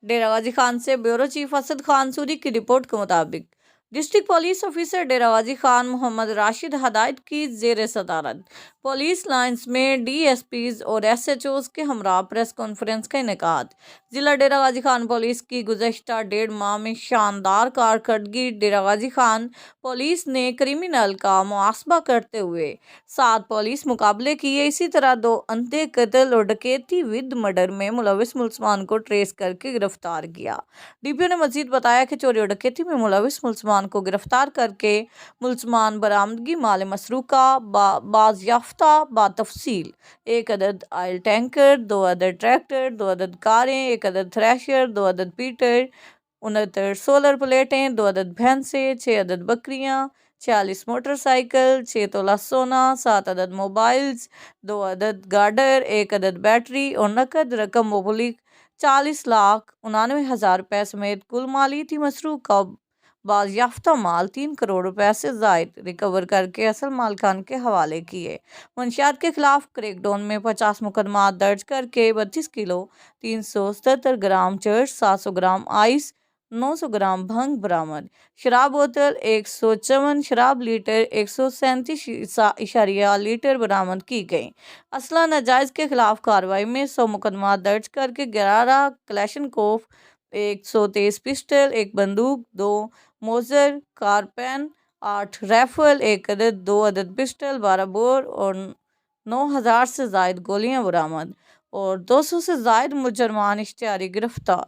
ڈیرہ غازی خان سے bureau chief Asad Khan sorry کی report کے مطابق district police officer Dera Ghazi Khan محمد راشد ہدایت کی زیر صدارت پولیس لائنز میں ڈی ایس پیز اور ایس ایچ اوز کے ہمراہ پریس کانفرنس کا انعقاد۔ ضلع ڈیرہ غازی خان پولیس کی گزشتہ 1.5 ماہ میں شاندار کارکردگی۔ ڈیرہ غازی خان پولیس نے کرمنل کا محاسبہ کرتے ہوئے 7 پولیس مقابلے کیے۔ اسی طرح 2 انتھے قتل اور ڈکیتی ود مرڈر میں ملوث ملزمان کو ٹریس کر کے گرفتار کیا۔ ڈی پی او نے مزید بتایا کہ چوری اور ڈکیتی میں ملوث ملزمان کو گرفتار کر کے ملزمان برآمدگی مال مسروقہ بازیافتہ بتفصیل 1 عدد آئل ٹینکر، 2 عدد ٹریکٹر، 2 عدد کاریں، 1 عدد تھریشر، 2 عدد پیٹر، 69 سولر پلیٹیں، 2 عدد بھینسیں، 6 عدد بکریاں، 46 موٹر سائیکل، 6 تولہ سونا، 7 عدد موبائلز، 2 عدد گارڈر، 1 عدد بیٹری اور نقد رقم مبلغ 40,99,000 روپے سمیت کل مالیاتی مسروقہ بازیافتہ مال 3 کروڑ روپے سے زائد ریکور کر کے اصل مالکان کے حوالے کیے۔ منشیات کے خلاف کریک ڈاؤن میں 50 مقدمات درج کر کے 32 کلو 377 گرام چرس، 700 گرام آئس، 900 گرام بھنگ برآمد۔ شراب بوتل 154 شراب لیٹر 137.0 لیٹر برآمد کی گئی۔ اسلحہ ناجائز کے خلاف کارروائی میں 100 مقدمات درج کر کے 11 کلاشنکوف، 123 پسٹل، 1 بندوق، 2 موزر کاربین، 8 رائفل، 1 عدد 2 عدد پسٹل 12 بور اور 9,000 سے زائد گولیاں برآمد اور 200 سے زائد مجرمان اشتہاری گرفتار۔